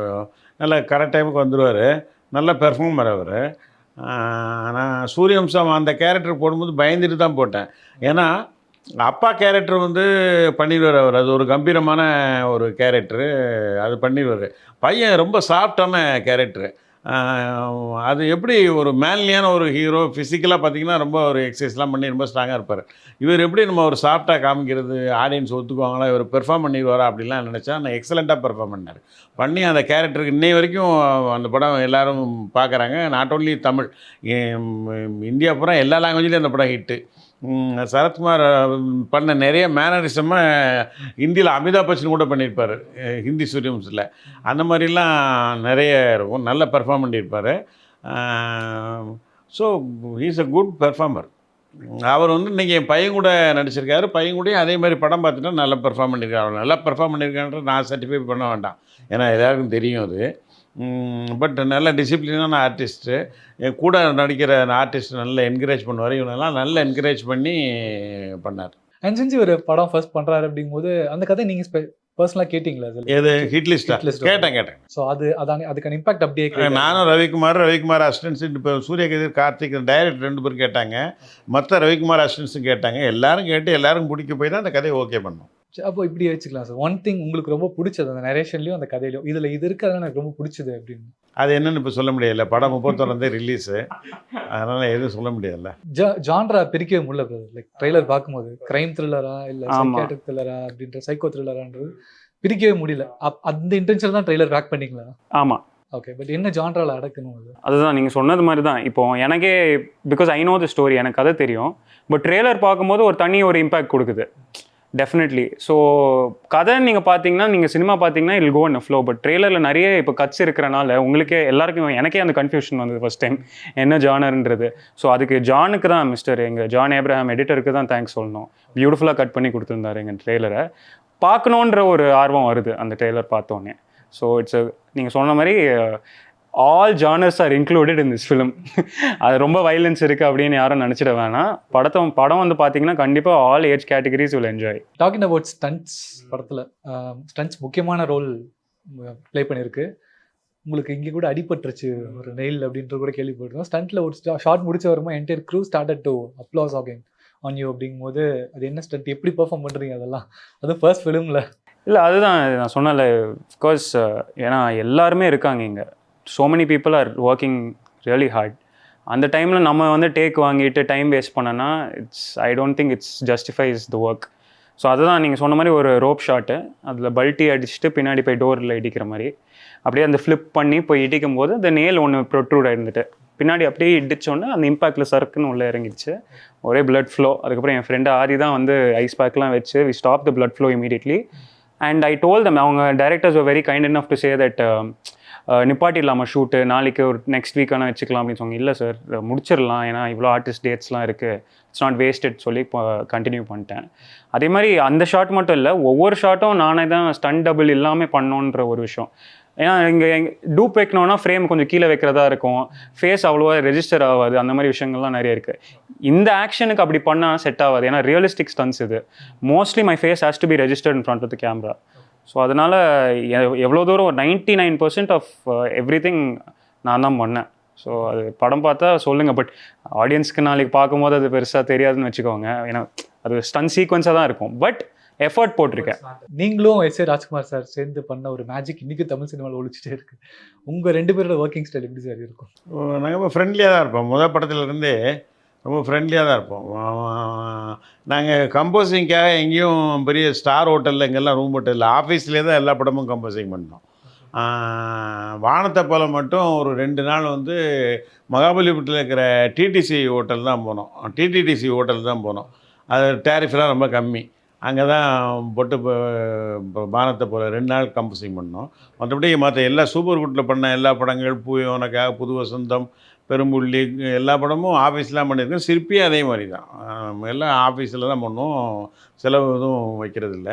நல்ல கரெக்ட் டைமுக்கு வந்துடுவார், நல்ல பெர்ஃபார்மர் அவர். ஆனால் சூரியவம்சம் அந்த கேரக்டர் போடும்போது பயந்துட்டு தான் போட்டேன். ஏன்னா அப்பா கேரக்டர் வந்து பண்ணிடுவார் அவர், அது ஒரு கம்பீரமான ஒரு கேரக்டரு, அது பண்ணிடுவார். பையன் ரொம்ப சாஃப்டான கேரக்டரு. அது எப்படி ஒரு மேன்லியான ஒரு ஹீரோ, ஃபிசிக்கலாக பார்த்திங்கன்னா ரொம்ப ஒரு எக்ஸசைஸ்லாம் பண்ணி ரொம்ப ஸ்ட்ராங்காக இருப்பார். இவர் எப்படி நம்ம ஒரு சாஃப்டாக காமிக்கிறது, ஆடியன்ஸ் ஒத்துக்குவாங்களா, இவர் பெர்ஃபார்ம் பண்ணிடுவாரா அப்படிலாம் நினச்சா நான் எக்ஸலண்ட்டாக பெர்ஃபார்ம் பண்ணி அந்த கேரக்டருக்கு இன்னை வரைக்கும் அந்த படம் எல்லோரும் பார்க்குறாங்க. நாட் ஓன்லி தமிழ், இந்தியா பூரா எல்லா லாங்குவேஜ்லேயும் அந்த படம் ஹிட்டு. சரத்குமார் பண்ண நிறைய மேனரிசமாக ஹிந்தியில் அமிதாப் பச்சன் கூட பண்ணியிருப்பார் ஹிந்தி சூரியவம்சில். அந்த மாதிரிலாம் நிறைய இருக்கும். நல்ல பெர்ஃபார்ம் பண்ணியிருப்பார். So he's a good performer. அவர் வந்து இன்றைக்கி என் பையன் கூட நடிச்சிருக்காரு. பையன் கூடயும் அதே மாதிரி படம் பார்த்துட்டா நல்லா பெர்ஃபார்ம் பண்ணியிருக்காரு. அவர் நல்லா பெர்ஃபார்ம் பண்ணியிருக்கான்ற நான் சர்டிஃபை பண்ண வேண்டாம், ஏன்னா எல்லாருக்கும் தெரியும் அது. பட் நல்ல டிசிப்ளினான ஆர்டிஸ்ட்டு. என் கூட நடிக்கிற ஆர்டிஸ்ட் நல்லா என்கரேஜ் பண்ணுவார். இவனெல்லாம் நல்லா என்கரேஜ் பண்ணி பண்ணார். அண்ட் செஞ்சு ஒரு படம் ஃபர்ஸ்ட் பண்ணுறாரு அப்படிங்கும்போது அந்த கதை நீங்கள் பர்சனலாக கேட்டிங்களா? அதில் எது ஹிட் லிஸ்ட்டா? கேட்டேன். ஸோ அதுக்கான இம்பாக்ட் அப்படியே நானும் ரவிக்குமார் அசிஸ்டன்ஸ், இப்போ சூரியகதிர், கார்த்திக் டைரக்டர் 2 பேரும் கேட்டாங்க. மற்ற ரவிக்குமார் அசிஸ்டன்ஸும் கேட்டாங்க. எல்லாரும் கேட்டு எல்லாரும் பிடிக்க போய் தான் அந்த கதையை ஓகே பண்ணோம். அப்போ இப்படி வச்சுக்கலாம் சார். ஒன் திங் உங்களுக்கு ரொம்ப பிடிச்சது அந்த நரேஷன்லையும் அந்த கதையிலையும், இதில் இது இருக்கிறது எனக்கு ரொம்ப பிடிச்சது அப்படின்னு அது என்னன்னு இப்போ சொல்ல முடியல. படம் 31 ரிலீஸு, அதனால் எதுவும் சொல்ல முடியல. ஜான்ரா பிரிக்கவே முடியல பிரதர். லைக் ட்ரெய்லர் பார்க்கும்போது கிரைம் த்ரில்லரா இல்லை சைக்காட்ரிக் த்ரில்லரா அப்படின்ற சைக்கோ த்ரில்லரான்றது பிரிக்கவே முடியல. அந்த இன்டென்ஷன் தான் ட்ரெய்லர் பேக் பண்ணிங்களா? ஆமாம். ஓகே, பட் என்ன ஜான்ராவில் அடக்கணும் அது? அதுதான் நீங்கள் சொன்னது மாதிரி தான். இப்போ எனக்கே because I know the story, எனக்கு கதை தெரியும். பட் ட்ரெய்லர் பார்க்கும்போது ஒரு இம்பாக்ட் கொடுக்குது டெஃபினெட்லி. ஸோ கதை நீங்கள் பார்த்தீங்கன்னா, நீங்கள் சினிமா பார்த்தீங்கன்னா இல் கோ இன் ஃப்ளோ. பட் ட்ரெய்லரில் நிறைய இப்போ கட்ஸ் இருக்கிறனால உங்களுக்கே எல்லாருக்கும் எனக்கே அந்த கன்ஃபியூஷன் வந்தது ஃபஸ்ட் டைம் என்ன ஜானர்ன்றது. ஸோ அதுக்கு ஜானுக்கு தான் எங்கள் ஜான் ஏப்ரஹாம் எடிட்டருக்கு தான் தேங்க்ஸ் சொல்லணும். பியூட்டிஃபுல்லாக கட் பண்ணி கொடுத்துருந்தாரு எங்கள் ட்ரெய்லரை. பார்க்கணுன்ற ஒரு ஆர்வம் வருது அந்த ட்ரெய்லர் பார்த்தோன்னே. ஸோ நீங்கள் சொன்ன மாதிரி all genres R included in this film. அது ரொம்ப வைலன்ஸ் இருக்குது அப்படின்னு யாரும் நினச்சிட வேணாம். படம் வந்து பார்த்தீங்கன்னா கண்டிப்பாக all age categories will enjoy. Talking about stunts, படத்தில் ஸ்டண்ட்ஸ் முக்கியமான ரோல் ப்ளே பண்ணியிருக்கு. உங்களுக்கு இங்கே கூட அடிபட்டுருச்சு ஒரு நெயில் அப்படின்ற கூட கேள்விப்பட்டிருக்கோம். ஸ்டண்ட்டில் ஒரு ஷார்ட் முடிச்ச வருமா entire crew started to applause again on you அப்படிங்கும்போது அது என்ன ஸ்டண்ட், எப்படி பெர்ஃபார்ம் பண்ணுறீங்க அதெல்லாம், அதுவும் ஃபர்ஸ்ட் ஃபிலிமில்? இல்லை, அதுதான் நான் சொன்னல. பிகாஸ் ஏன்னா எல்லாருமே இருக்காங்க இங்கே. So many people are working really heart. அந்த டைமில் நம்ம வந்து டேக் வாங்கிட்டு டைம் வேஸ்ட் பண்ணனா I don't think it's justifies the work. So அதுதான் நீங்கள் சொன்ன மாதிரி ஒரு ரோப் ஷாட்டு, அதில் பல்ட்டி அடிச்சுட்டு பின்னாடி போய் டோரில் இடிக்கிற மாதிரி அப்படியே அந்த ஃப்ளிப் பண்ணி போய் இடிக்கும் போது அந்த நேல் ஒன்று ப்ரொட்ரூட் ஆகிருந்துட்டு பின்னாடி அப்படியே இடிச்சோன்னே அந்த இம்பாக்டில் சறுக்குன்னு உள்ளே இறங்கிடுச்சு. ஒரே பிளட் ஃப்ளோ. அதுக்கப்புறம் என் ஃப்ரெண்டு ஆதி தான் வந்து ஐஸ் பேக்லாம் வச்சு we stop the blood flow immediately. And I told them, அவங்க directors very kind enough to say that நிப்பாட்டிடலாமா ஷூட்டு, நாளைக்கு ஒரு நெக்ஸ்ட் வீக்கான வச்சுக்கலாம் அப்படின்னு சொன்னாங்க. இல்லை சார், முடிச்சிடலாம், ஏன்னா இவ்வளோ ஆர்டிஸ்ட் டேட்ஸ்லாம் இருக்குது, இட்ஸ் நாட் வேஸ்டட் சொல்லி கண்டினியூ பண்ணிட்டேன். அதே மாதிரி அந்த ஷாட் மட்டும் இல்லை, ஒவ்வொரு ஷாட்டும் நானே தான் ஸ்டண்ட் டபுள் இல்லாமல் பண்ணோன்ற ஒரு விஷயம். ஏன்னா இங்கே டூப் வைக்கணும்னா ஃப்ரேம் கொஞ்சம் கீழே வைக்கிறதா இருக்கும், ஃபேஸ் அவ்வளோவா ரெஜிஸ்டர் ஆகாது, அந்த மாதிரி விஷயங்கள்லாம் நிறைய இருக்குது. இந்த ஆக்ஷனுக்கு அப்படி பண்ணால் செட் ஆகாது, ஏன்னா ரியலிஸ்டிக் ஸ்டன்ஸ் இது. Mostly my face has to be registered in front of the camera. So அதனால் எவ்வளோ தூரம் 99% ஆஃப் எவ்ரி திங் நான் தான் பண்ணேன். ஸோ அது படம் பார்த்தா சொல்லுங்கள். பட் ஆடியன்ஸ்க்கு நாளைக்கு பார்க்கும்போது அது பெருசாக தெரியாதுன்னு வச்சுக்கோங்க, ஏன்னா அது ஸ்டன் சீக்வன்ஸாக தான் இருக்கும். பட் எஃபர்ட் போட்டிருக்கேன். நீங்களும் எஸ் ஏ ராஜ்குமார் சார் சேர்ந்து பண்ண ஒரு மேஜிக் இன்றைக்கி தமிழ் சினிமாவில் ஒழிச்சிட்டே இருக்குது. உங்கள் 2 பேரோட ஒர்க்கிங் ஸ்டைல் எப்படி சார் இருக்கும்? நாங்கள் ரொம்ப ஃப்ரெண்ட்லியாக தான் இருப்போம். முதல் படத்துலேருந்தே ரொம்ப ஃப்ரெண்ட்லியாக தான் இருப்போம். நாங்கள் கம்போசிங்காக எங்கேயும் பெரிய ஸ்டார் ஹோட்டலில் இங்கெல்லாம் ரூம் ஹோட்டலில் ஆஃபீஸ்லேயே தான் எல்லா படமும் கம்போசிங் பண்ணோம். வானத்தை போல் மட்டும் ஒரு 2 நாள் வந்து மகாபலிபுரத்தில் இருக்கிற டிடிசி ஹோட்டல் தான் போனோம். டிடிடிசி ஹோட்டல் தான் போனோம். அது டேரிஃப்லாம் ரொம்ப கம்மி. அங்கே தான் போட்டு வானத்தை போல் 2 நாள் கம்போசிங் பண்ணோம். மற்றபடி மற்ற எல்லா சூப்பர் குட்டில் பண்ண எல்லா படங்கள், பூயோனக்காக, புது வசந்தம், பெரும்புள்ளி, எல்லா படமும் ஆஃபீஸ்லாம் பண்ணியிருக்கோம். சிற்பியும் அதே மாதிரி தான், எல்லாம் ஆஃபீஸில் தான் பண்ணோம். செலவு எதுவும் வைக்கிறதில்ல.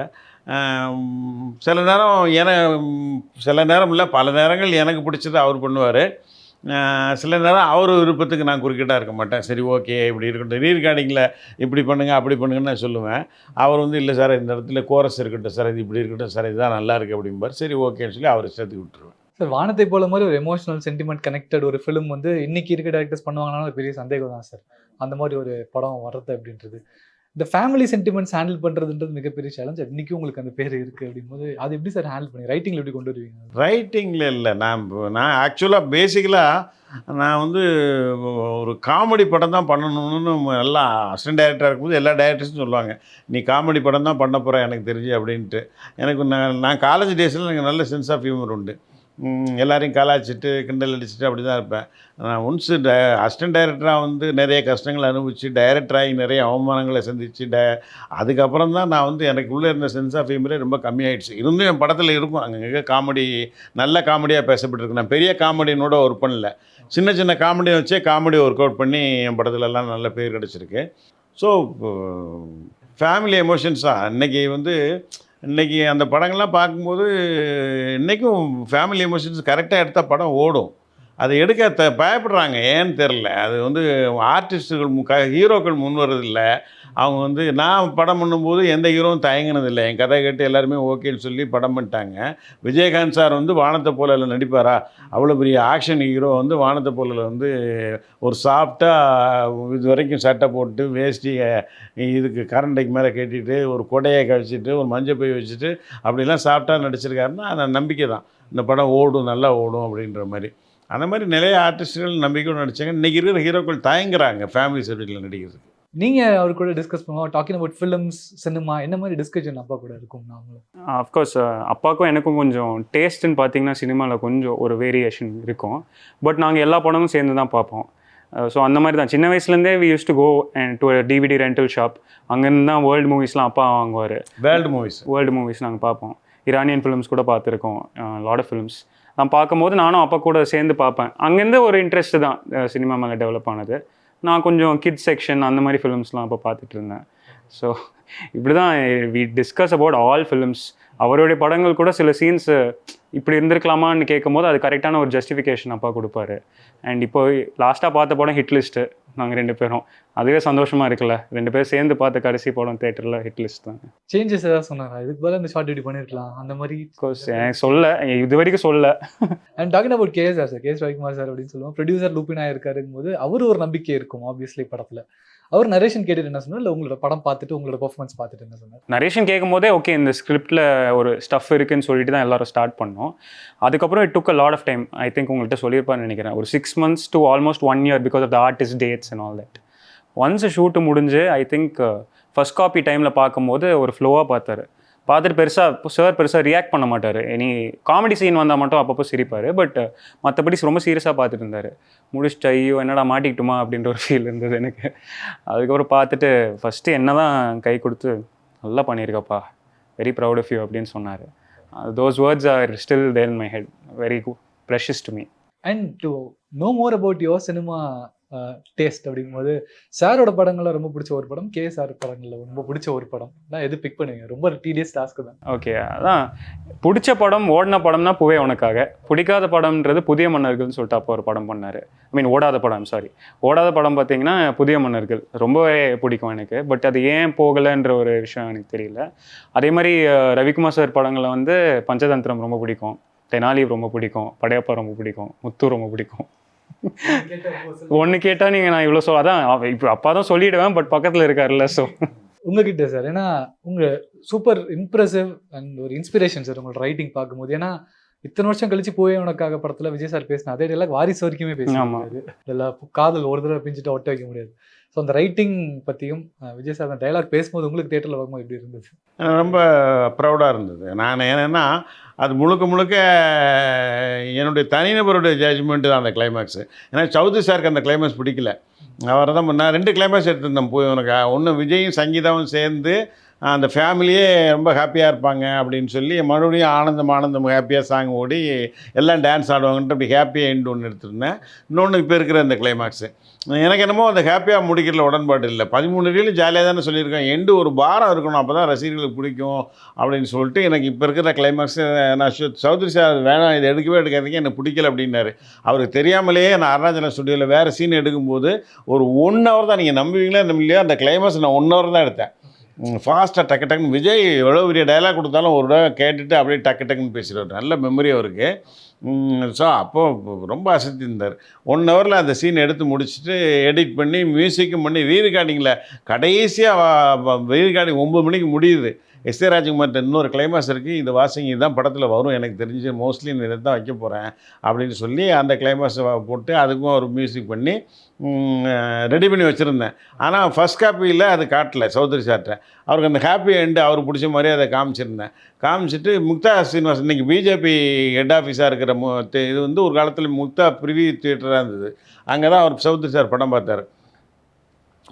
சில நேரம் இல்லை, பல நேரங்கள் எனக்கு பிடிச்சது அவர் பண்ணுவார். சில நேரம் அவர் விருப்பத்துக்கு நான் குறுக்கிட்டாக இருக்க மாட்டேன். சரி, ஓகே, இப்படி இருக்கட்டும், ரீகார்டிங்கில் இப்படி பண்ணுங்கள் அப்படி பண்ணுங்கன்னு நான் சொல்லுவேன். அவர் வந்து இல்லை சார், இந்த இடத்துல கோரஸ் இருக்கட்டும் சார், இது இப்படி இருக்கட்டும் சார், இதுதான் நல்லா இருக்குது அப்படிம்பார். சரி, ஓகேன்னு சொல்லி அவர் சேர்த்து விட்டுருவேன். சார், வானத்தை போல மாதிரி ஒரு எமோஷனல் சென்டிமெண்ட் கனெக்டட் ஒரு ஃபிலிம் வந்து இன்றைக்கி இருக்க டேரக்டர்ஸ் பண்ணுவாங்கனாலும் ஒரு பெரிய சந்தேகம் தான் சார். அந்த மாதிரி ஒரு படம் வர்றது அப்படின்றது, இந்த ஃபேமிலி சென்டிமெண்ட்ஸ் ஹேண்டில் பண்ணுறதுன்றது மிகப்பெரிய சேலஞ்ச். இன்றைக்கும் உங்களுக்கு அந்த பேர் இருக்குது அப்படிங்கும்போது அது எப்படி சார் ஹேண்டில் பண்ணி ரைட்டிங்கில் எப்படி கொண்டு வருவீங்க? ரைட்டிங்கில் இல்லை, நான் ஆக்சுவலாக பேசிக்கலாக நான் வந்து ஒரு காமெடி படம் தான் பண்ணணும்னு எல்லாம் அசிஸ்டன்ட் டைரக்டராக இருக்கும்போது எல்லா டைரக்டர்ஸும் சொல்லுவாங்க, நீ காமெடி படம் தான் பண்ண போகிற எனக்கு தெரிஞ்சு அப்படின்ட்டு. எனக்கு நான் காலேஜ் டேஸில் எனக்கு நல்ல சென்ஸ் ஆஃப் ஹியூமர் உண்டு. எல்லாரையும் கலாய்ச்சிட்டு கிண்டல் அடிச்சுட்டு அப்படி தான் இருப்பேன். நான் ஒன்ஸு அசிஸ்டன்ட் டைரக்டராக வந்து நிறைய கஷ்டங்களை அனுபவிச்சு, டைரக்டராகி நிறைய அவமானங்களை சந்திச்சு, அதுக்கப்புறம் தான் நான் வந்து எனக்குள்ளே இருந்த சென்ஸ் ஆஃப் ஹியூமரே ரொம்ப கம்மியாயிடுச்சு. இருந்தும் என் படத்தில் இருக்கும் அங்கங்கே காமெடி, நல்ல காமெடியாக பேசப்பட்டிருக்கு. நான் பெரிய காமெடியனோட ஒர்க் பண்ணல, சின்ன சின்ன காமெடியை வச்சே காமெடி ஒர்க் அவுட் பண்ணி என் படத்துலலாம் நல்ல பேர் கிடச்சிருக்கு. ஸோ ஃபேமிலி எமோஷன்ஸாக இன்றைக்கி அந்த படங்கள்லாம் பார்க்கும்போது இன்றைக்கும் ஃபேமிலி எமோஷன்ஸ் கரெக்டாக எடுத்தால் படம் ஓடும். அதை எடுக்க பயப்படுறாங்க, ஏன்னு தெரில. அது வந்து ஆர்டிஸ்ட்டுகள் ஹீரோக்கள் முன் வர்றதில்ல. அவங்க வந்து நான் படம் பண்ணும்போது எந்த ஹீரோவும் தயங்கினதில்லை. என் கதை கேட்டு எல்லாருமே ஓகேன்னு சொல்லி படம் பண்ணிட்டாங்க. விஜயகாந்த் சார் வந்து வானத்தை போலல நடிப்பாரா? அவ்வளோ பெரிய ஆக்ஷன் ஹீரோ வந்து வானத்தை போலல வந்து ஒரு சாஃப்டாக இது வரைக்கும் சட்டை போட்டு வேஷ்டியை இதுக்கு கரண்டைக்கு மேலே கட்டிட்டு ஒரு கொடையை கழிச்சிட்டு ஒரு மஞ்சள் பை வச்சுட்டு அப்படிலாம் சாஃப்டாக நடிச்சிருக்காருன்னா அந்த நம்பிக்கை தான் இந்த படம் ஓடும், நல்லா ஓடும் அப்படின்ற மாதிரி. அந்த மாதிரி நிறைய ஆர்டிஸ்ட்டுகள் நம்பிக்கையோடு நடித்தாங்க. இன்றைக்கி இருக்கிற ஹீரோக்கள் தயங்குறாங்க ஃபேமிலி சப்ஜெக்டில் நடிக்கிறதுக்கு. நீங்கள் அவர் கூட டிஸ்கஸ் பண்ணுவோம், டாக்கிங் அபவுட் ஃபிலிம்ஸ், சினிமா, என்ன மாதிரி டிஸ்கஷன் அப்பா கூட இருக்கும்? நாங்களும் அஃப்கோர்ஸ் அப்பாவுக்கும் எனக்கும் கொஞ்சம் டேஸ்ட்டுன்னு பார்த்தீங்கன்னா சினிமாவில் கொஞ்சம் ஒரு வேரியேஷன் இருக்கும். பட் நாங்கள் எல்லா படமும் சேர்ந்து தான் பார்ப்போம். ஸோ அந்த மாதிரி தான் சின்ன வயசுலேருந்தே we use to go to DVD rental shop. அங்கேருந்து தான் வேர்ல்டு மூவிஸ்லாம் அப்பா வாங்குவார். வேர்ல்டு மூவிஸ் நாங்கள் பார்ப்போம். இரானியன் ஃபிலிம்ஸ் கூட பார்த்துருக்கோம், லாட் ஆஃப் ஃபிலிம்ஸ். நான் பார்க்கும்போது நானும் அப்பா கூட சேர்ந்து பார்ப்பேன். அங்கேருந்து ஒரு இன்ட்ரெஸ்ட்டு தான் சினிமா மேலே டெவலப் ஆனது. நான் கொஞ்சம் கிட்ஸ் செக்ஷன் அந்த மாதிரி ஃபிலிம்ஸ்லாம் அப்போ பார்த்துட்டு இருந்தேன். ஸோ இப்படி தான் we discuss about all films. அவருடைய படங்கள் கூட சில சீன்ஸு இப்படி இருந்திருக்கலாமான்னு கேட்கும்போது அது கரெக்டான ஒரு ஜஸ்டிஃபிகேஷன் அப்பா கொடுப்பாரு. அண்ட் இப்போ லாஸ்ட்டாக பார்த்த படம் ஹிட் லிஸ்ட்டு. நாங்கள் 2 பேரும் அதுவே சந்தோஷமாக இருக்குல்ல, 2 பேர் சேர்ந்து பார்த்த கடைசி படம் தேட்டரில் ஹிட் லிஸ்ட் தான். சேஞ்சஸ் ஏதாவது சொன்னாங்க, இதுக்கு பதிலாக இந்த ஷார்ட் இப்படி பண்ணியிருக்கலாம் அந்த மாதிரி? கோர்ஸ் எனக்கு சொல்ல, இது வரைக்கும் சொல்ல. And talking about KS sir, KS Ravikumar sir அப்படின்னு சொல்லுவோம். ப்ரொடியூசர் லூப்பினா இருக்காருங்கும் போது அவர் ஒரு நம்பிக்கை இருக்கும் ஆப்வியஸ்லி படத்தில். அவர் நரேஷன் கேட்டுட்டு என்ன சொன்னார், இல்லை உங்களோட படம் பார்த்துட்டு உங்களோட பர்ஃபார்மன்ஸ் பார்த்துட்டு என்ன சொன்னார்? நரேஷன் கேட்கும் போதே ஓகே இந்த ஸ்கிரிப்டில் ஒரு ஸ்டஃப் இருக்குன்னு சொல்லிட்டு தான் எல்லாரும் ஸ்டார்ட் பண்ணோம். அதுக்கப்புறம் it took a lot of time. I think உங்கள்கிட்ட சொல்லியிருப்பான்னு நினைக்கிறேன், ஒரு 6 months to almost 1 year because of the artist dates and all that. Once shoot முடிஞ்சு ஐ திங்க் ஃபர்ஸ்ட் காப்பி டைமில் பார்க்கும்போது ஒரு ஃப்ளோவாக பார்த்துட்டு பெருசாக ரியாக்ட் பண்ண மாட்டார். எனி காமெடி சீன் வந்தால் மட்டும் அப்பப்போ சிரிப்பார். பட் மற்றபடி ரொம்ப சீரியஸாக பார்த்துட்டு இருந்தார். முடிச்சுட்டு ஐயோ என்னடா மாட்டிக்கிட்டுமா அப்படின்ற ஒரு ஃபீல் இருந்தது எனக்கு. அதுக்கப்புறம் பார்த்துட்டு ஃபஸ்ட்டு என்ன தான் கை கொடுத்து நல்லா பண்ணியிருக்கப்பா, வெரி ப்ரவுட் ஆஃப் யூ அப்படின்னு சொன்னார். Those words are still there in my head, very precious to me. And to know more about your cinema taste அப்படிங்கும்போது சாரோட படங்கள்ல ரொம்ப பிடிச்ச ஒரு படம், கேஎஸ்ஆர் படங்கள்ல ரொம்ப பிடிச்ச ஒரு படம் தான் எது பிக் பண்ணுவீங்க? ரொம்ப டீடியஸ் டாஸ்க் தான். ஓகே, அதான் பிடிச்ச படம் ஓடின படம்னா பூவே உனக்காக. பிடிக்காத படம்ன்றது புதிய மன்னர்கள்னு சொல்லிட்டு அப்போ ஒரு படம் பண்ணார். ஓடாத படம் பார்த்தீங்கன்னா புதிய மன்னர்கள் ரொம்பவே பிடிக்கும் எனக்கு. பட் அது ஏன் போகலைன்ற ஒரு விஷயம் எனக்கு தெரியல. அதே மாதிரி ரவிக்குமார் சார் படங்களை வந்து பஞ்சதந்திரம் ரொம்ப பிடிக்கும், தெனாலி ரொம்ப பிடிக்கும், படையப்பா ரொம்ப பிடிக்கும், முத்து ரொம்ப பிடிக்கும். ஒன்று கேட்டால் நீங்கள் நான் இவ்வளோ அதான் இப்போ அப்பா தான் சொல்லிவிடுவேன், பட் பக்கத்தில் இருக்காருல்ல. ஸோ உங்ககிட்ட சார், ஏன்னா உங்கள் சூப்பர் இம்ப்ரெசிவ் அண்ட் ஒரு இன்ஸ்பிரேஷன் சார் உங்களோட ரைட்டிங் பார்க்கும்போது. ஏன்னா இத்தனை வருஷம் கழிச்சு போய் உனக்காக படத்தில் விஜய் சார் பேசினா அதே டைலாக் வாரிசு வரைக்குமே பேசினாரு. இதெல்லாம் காதல் ஒரு தடவை பிஞ்சிட்டு ஒட்ட வைக்க முடியாது. ஸோ அந்த ரைட்டிங் பற்றியும் விஜய் சார் அந்த டைலாக் பேசும்போது உங்களுக்கு தேட்டரில் பார்க்கும்போது எப்படி இருந்துச்சு? ரொம்ப ப்ரௌடாக இருந்தது. நான் ஏன்னா அது முழுக்க என்னுடைய தனிநபருடைய ஜட்ஜ்மெண்ட்டு தான் அந்த கிளைமேக்ஸு. ஏன்னா சௌத்ரி சாருக்கு அந்த கிளைமேக்ஸ் பிடிக்கல. அவர் தான் நான் 2 கிளைமேக்ஸ் எடுத்திருந்தேன் போய் உனக்கு. ஒன்று விஜயும் சங்கீதாவும் சேர்ந்து அந்த ஃபேமிலியே ரொம்ப ஹாப்பியாக இருப்பாங்க அப்படின்னு சொல்லி மறுபடியும் ஆனந்தம் ஹாப்பியாக சாங் ஓடி எல்லாம் டான்ஸ் ஆடுவாங்கன்ட்டு அப்படி ஹாப்பியாக எண்டு ஒன்று எடுத்திருந்தேன். இன்னொன்று இப்போ இருக்கிற அந்த கிளைமேக்ஸு எனக்கு என்னமோ அந்த ஹாப்பியாக முடிக்கிறதுல உடன்பாடு இல்லை. 13 ரீலும் ஜாலியாக தானே சொல்லியிருக்கேன், எண்டு ஒரு பாரம் இருக்கணும், அப்போ தான் ரசிகர்களுக்கு பிடிக்கும் அப்படின்னு சொல்லிட்டு எனக்கு இப்போ இருக்கிற கிளைமேக்ஸு நான் சௌத்ரி சார் வேணாம் இதை எடுக்காதீங்க எனக்கு பிடிக்கல அப்படின்னாரு. அவருக்கு தெரியாமலேயே நான் அருணாச்சலம் ஸ்டுடியோவில் வேறு சீன் எடுக்கும்போது ஒரு 1 hour தான், நீங்கள் நம்புவீங்களா இல்லையா, அந்த கிளைமேக்ஸ் நான் 1 hour தான் எடுத்தேன். ஃபாஸ்ட்டாக டக்குன்னு விஜய் எவ்வளோ பெரிய டைலாக் கொடுத்தாலும் ஒரு தடவை கேட்டுட்டு அப்படியே டக்குன்னு பேசுகிறார். நல்ல மெமரி அவருக்கு. ஸோ அப்போது ரொம்ப அசத்திருந்தார். 1 hourல அந்த சீன் எடுத்து முடிச்சுட்டு எடிட் பண்ணி மியூசிக்கும் பண்ணி ரீரெக்கார்டிங்கில் கடைசியாக ரீரெக்கார்டிங் 9 மணிக்கு முடியுது. எஸ்ஏ ராஜ்குமார்ட்ட இன்னொரு கிளைமாக்ஸ் இருக்குது, இது வாசிங்க, இதுதான் படத்தில் வரும், எனக்கு தெரிஞ்சு மோஸ்ட்லி இதை தான் வைக்க போகிறேன் அப்படின்னு சொல்லி அந்த கிளைமாக்ஸை போட்டு அதுக்கும் ஒரு மியூசிக் பண்ணி ரெடி பண்ணி வச்சுருந்தேன். ஆனால் ஃபஸ்ட் காப்பியில் அது காட்டலை சௌத்ரி சார்கிட்ட. அவருக்கு அந்த ஹாப்பி எண்டு அவருக்கு பிடிச்ச மாதிரி அதை காமிச்சிருந்தேன். காமிச்சிட்டு முக்தா ஸ்ரீனிவாஸ் இன்றைக்கி பிஜேபி ஹெட் ஆஃபீஸாக இருக்கிற இது வந்து ஒரு காலத்தில் முக்தா ப்ரிவியூ தியேட்டராக இருந்தது. அங்கே தான் அவர் சௌத்ரி சார் படம் பார்த்தார்.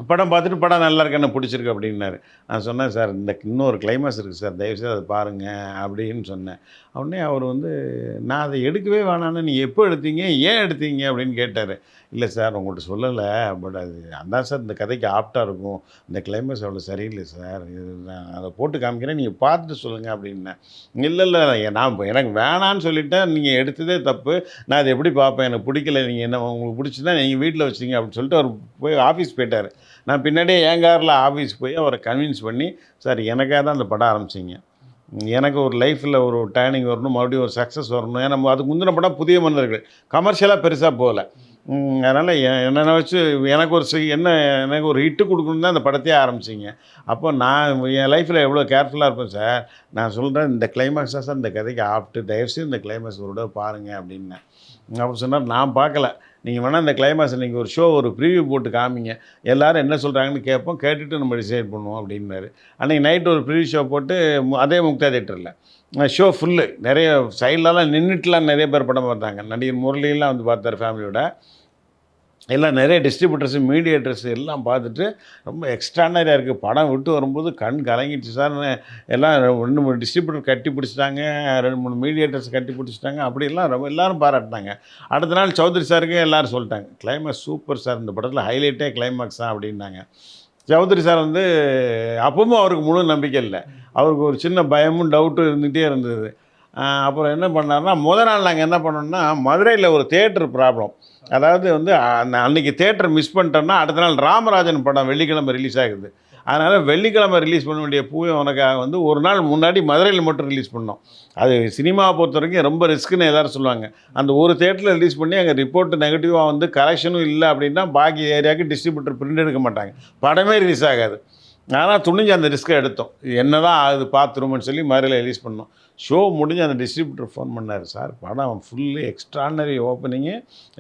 படம் பார்த்துட்டு படம் நல்லா இருக்கு, என்ன பிடிச்சிருக்கு அப்படின்னாரு. நான் சொன்னேன், சார் இந்த இன்னொரு கிளைமாக்ஸ் இருக்குது சார், தயவுசெய்து அதை பாருங்கள் அப்படின்னு சொன்னேன். உடனே அவர் வந்து நான் அதை எடுக்கவே வேணான்னு, நீ எப்போ எடுத்தீங்க, ஏன் எடுத்தீங்க அப்படின்னு கேட்டார். இல்லை சார் உங்கள்கிட்ட சொல்லலை, பட் அது அதான் சார் இந்த கதைக்கு ஆப்டாக இருக்கும், இந்த கிளைமாக்ஸ் அவ்வளோ சரியில்லை சார், இது நான் அதை போட்டு காமிக்கிறேன், நீங்கள் பார்த்துட்டு சொல்லுங்கள் அப்படின்னேன். இல்லை நான் எனக்கு வேணான்னு சொல்லிட்டேன், நீங்கள் எடுத்ததே தப்பு, நான் அதை எப்படி பார்ப்பேன், எனக்கு பிடிக்கல, நீங்கள் என்ன உங்களுக்கு பிடிச்சிதான் நீங்கள் வீட்டில் வச்சிங்க அப்படின்னு சொல்லிட்டு அவர் போய் ஆஃபீஸ் போயிட்டார். நான் பின்னாடியே என் காரில் ஆஃபீஸ் போய் அவரை கன்வின்ஸ் பண்ணி, சார் எனக்காக தான் அந்த படம் ஆரம்பிச்சிங்க, எனக்கு ஒரு லைஃப்பில் ஒரு டேர்னிங் வரணும், மறுபடியும் ஒரு சக்ஸஸ் வரணும், ஏன்னா நம்ம அதுக்கு முந்தின படம் புதிய மனிதர்கள் கமர்ஷியலாக பெருசாக போகலை. அதனால் என்னென்ன வச்சு எனக்கு எனக்கு ஒரு ஹிட்டு கொடுக்கணுன்னு தான் அந்த படத்தையே ஆரம்பிச்சிங்க. அப்போ நான் என் லைஃப்பில் எவ்வளோ கேர்ஃபுல்லாக இருப்பேன் சார். நான் சொல்கிறேன், இந்த கிளைமாக்ஸ் தான் சார் இந்த கதைக்கு ஆப்ட்டு, தயவுசெய்து இந்த கிளைமாக்ஸ் ஒரு தடவை பாருங்கள் அப்படின்னேன். அப்போ சொன்னார், நான் பார்க்கல, நீங்கள் வேணால் இந்த கிளைமாக்ஸ் நீங்கள் ஒரு ஷோ ஒரு ப்ரீவியூ போட்டு காமிங்க, எல்லோரும் என்ன சொல்கிறாங்கன்னு கேட்போம், கேட்டுட்டு நம்ம டிசைட் பண்ணுவோம் அப்படின்னாரு. அன்றைக்கி நைட்டு ஒரு ப்ரீவியூ ஷோ போட்டு அதே முக்தா தியேட்டரில் ஷோ ஃபுல்லு, நிறைய சைட்லலாம் நின்றுட்டுலாம் நிறைய பேர் படம் பார்த்தாங்க. நடிகர் முரளியெல்லாம் வந்து பார்த்தார் ஃபேமிலியோட. எல்லாம் நிறைய டிஸ்ட்ரிபியூட்டர்ஸு மீடியேட்டர்ஸ் எல்லாம் பார்த்துட்டு ரொம்ப எக்ஸ்ட்ரானரியாக இருக்குது, படம் விட்டு வரும்போது கண் கலங்கிடுச்சு சார்னு எல்லாம் 2-3 டிஸ்ட்ரிபியூட்டர் கட்டி பிடிச்சிட்டாங்க, 2-3 மீடியேட்டர்ஸ் கட்டி பிடிச்சிட்டாங்க, அப்படிலாம் ரொம்ப எல்லோரும் பாராட்டினாங்க. அடுத்த நாள் சௌத்ரி சாருக்கு எல்லோரும் சொல்லிட்டாங்க, கிளைமாக்ஸ் சூப்பர் சார், இந்த படத்தில் ஹைலைட்டே கிளைமாக்ஸ் தான் அப்படின்னாங்க. சௌத்ரி சார் வந்து அப்பவும் அவருக்கு முழு நம்பிக்கை இல்லை, அவருக்கு ஒரு சின்ன பயமும் டவுட்டும் இருந்துகிட்டே இருந்தது. அப்புறம் என்ன பண்ணார்னா, முதல் நாள் நாங்கள் என்ன பண்ணோம்னா, மதுரையில் ஒரு தியேட்டர் ப்ராப்ளம், அதாவது வந்து அன்றைக்கி தேட்டர் மிஸ் பண்ணிட்டோம்னா அடுத்த நாள் ராமராஜன் படம் வெள்ளிக்கிழமை ரிலீஸ் ஆகுது. அதனால் வெள்ளிக்கிழமை ரிலீஸ் பண்ண வேண்டிய பூவை உனக்காக வந்து ஒரு நாள் முன்னாடி மதுரையில் மட்டும் ரிலீஸ் பண்ணோம். அது சினிமாவை பொறுத்த வரைக்கும் ரொம்ப ரிஸ்க்குன்னு எல்லோரும் சொல்லுவாங்க. அந்த ஒரு தேட்டரில் ரிலீஸ் பண்ணி அங்கே ரிப்போர்ட் நெகட்டிவாக வந்து கரெக்ஷனும் இல்லை அப்படின்னா பாக்கி ஏரியாவுக்கு டிஸ்ட்ரிபியூட்டர் பிரிண்ட் எடுக்க மாட்டாங்க, படமே ரிலீஸ் ஆகாது. ஆனால் துணிஞ்சு அந்த ரிஸ்க்கை எடுத்தோம், என்ன தான் அது பார்த்துருமோன்னு சொல்லி மதுரையில் ரிலீஸ் பண்ணோம். ஷோ முடிஞ்சு அந்த டிஸ்ட்ரிபியூட்டர் ஃபோன் பண்ணார், சார் படம் full extraordinary opening,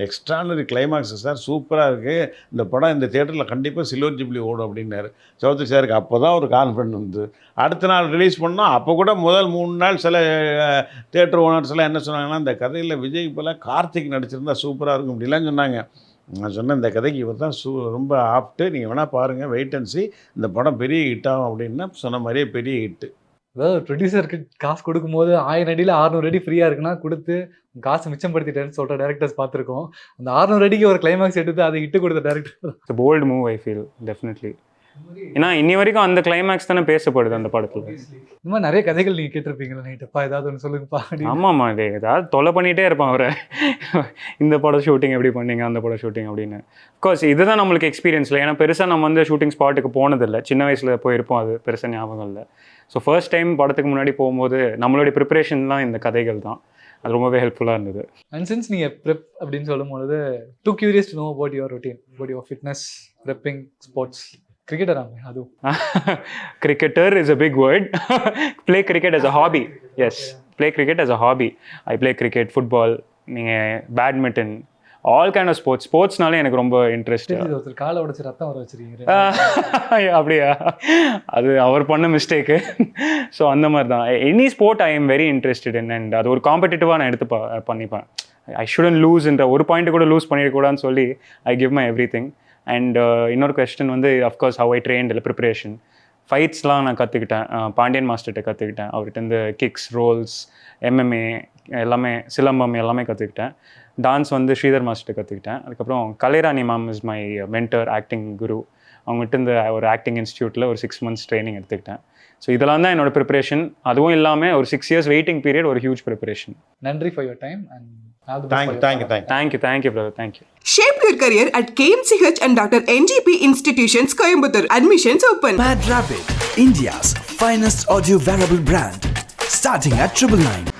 extraordinary climax sir, சூப்பராக இருக்குது, இந்த படம் இந்த தேட்டரில் கண்டிப்பாக சில்வர் ஜூப்ளி ஓடும் அப்படின்னாரு. சௌத்ரி சாருக்கு அப்போ தான் ஒரு கான்ஃபிடன்ட் வந்து அடுத்த நாள் ரிலீஸ் பண்ணோம். அப்போ கூட முதல் 3 நாள் சில தேட்டர் ஓனர்ஸ் எல்லாம் என்ன சொன்னாங்கன்னா, இந்த கதையில் விஜய் போல் கார்த்திக் நடிச்சிருந்தா சூப்பராக இருக்கும் அப்படிலாம் சொன்னாங்க. நான் சொன்னேன், இந்த கதைக்கு இவர் தான் ரொம்ப ஆப்ட்டு, நீங்கள் வேணால் பாருங்கள், வெயிட் அண்ட் சி, இந்த படம் பெரிய ஹிட் ஆகும் அப்படின்னா சொன்ன மாதிரியே பெரிய ஹிட்டு. அதாவது ப்ரொடியூசருக்கு காசு கொடுக்கும்போது 1000 அடியில் 600 அடி ஃப்ரீயாக இருக்குன்னா கொடுத்து காசு மிச்சப்படுத்திட்டேன்னு சொல்கிற டேரக்டர்ஸ் பார்த்துருக்கோம். அந்த 600 அடிக்கு ஒரு கிளைமாக்ஸ் எடுத்து அதை இட்டு கொடுத்த director bold move I feel definitely. ஏன்னா இன்னி வரைக்கும் அந்த கிளைமேக்ஸ் தானே பேசப்படுது அந்த படத்தில். இந்த மாதிரி நிறைய கதைகள் நீங்கள் கேட்டிருப்பீங்களா நைட்டப்பா, ஏதாவது ஒன்று சொல்லுங்கப்பா. ஆமாம்மா, இது ஏதாவது தொலை பண்ணிகிட்டே இருப்பான் அவரை, இந்த படம் ஷூட்டிங் எப்படி பண்ணீங்க, அந்த படம் ஷூட்டிங் அப்படின்னு. அஃப்கோர்ஸ் இதுதான் நம்மளுக்கு எக்ஸ்பீரியன்ஸில், ஏன்னா பெருசாக நம்ம வந்து ஷூட்டிங் ஸ்பாட்டுக்கு போனதில்லை, சின்ன வயசில் போயிருப்போம், அது பெருசாக ஞாபகம் இல்லை. ஸோ ஃபர்ஸ்ட் டைம் படத்துக்கு முன்னாடி போகும்போது நம்மளுடைய ப்ரிப்பரேஷன்லாம் இந்த கதைகள் தான், அது ரொம்பவே ஹெல்ப்ஃபுல்லாக இருந்தது. அண்ட் சின்ஸ் நீங்கள் ப்ரெப் அப்படின்னு சொல்லும்போது too curious to know about your routine, about your fitness, prepping, sports. Cricketer ஆகும் அதுவும். Cricketer is a big word. Play cricket as a hobby. Yes, play cricket as a hobby. I play cricket, football, நீங்கள் badminton, all kind of ஸ்போர்ட்ஸ்னாலே எனக்கு ரொம்ப interest. ஒருத்தர் காலை உடச்சி ரத்தம் வர வச்சிருக்கீங்க. அப்படியா? அது அவர் பண்ண மிஸ்டேக்கு. ஸோ அந்த மாதிரி தான் any sport I am very interested in, and அது ஒரு காம்படிட்டிவாக நான் எடுத்து பண்ணிப்பேன். ஐ ஷுடன் லூஸ்ன்ற ஒரு பாயிண்ட் கூட லூஸ் பண்ணிடக்கூடாதுன்னு சொல்லி I give my every thing. And இன்னொரு கொஸ்டின் வந்து அஃப்கோர்ஸ் ஹவ் ஐ ட்ரெயின்ட் இல்லை ப்ரிப்பரேஷன். ஃபைட்ஸ்லாம் நான் கற்றுக்கிட்டேன், பாண்டியன் மாஸ்டர்கிட்ட கற்றுக்கிட்டேன், அவர்கிட்ட இந்த கிக்ஸ், ரோல்ஸ், MMA எல்லாமே, சிலம்பம் எல்லாமே கற்றுக்கிட்டேன். டான்ஸ் வந்து ஸ்ரீதர் மாஸ்டர்கிட்ட கற்றுக்கிட்டேன். அதுக்கப்புறம் Kalairani ma'am is my mentor, acting guru. அவங்ககிட்ட இந்த ஒரு ஆக்டிங் இன்ஸ்டியூட்டில் ஒரு 6 months ட்ரைனிங் எடுத்துக்கிட்டேன். ஸோ இதெல்லாம் தான் என்னோட ப்ரிப்பரேஷன். அதுவும் இல்லாமல் ஒரு 6 years வெயிட்டிங் பீரியட், ஒரு ஹியூஜ் ப்ரிப்பரேஷன். நன்றி for your time and Thank you, brother. Thank you. Shape your career at KMCH and Dr. NGP Institutions, Coimbatore. Admissions open. Mad Rabbit, India's finest audio wearable brand, starting at 999.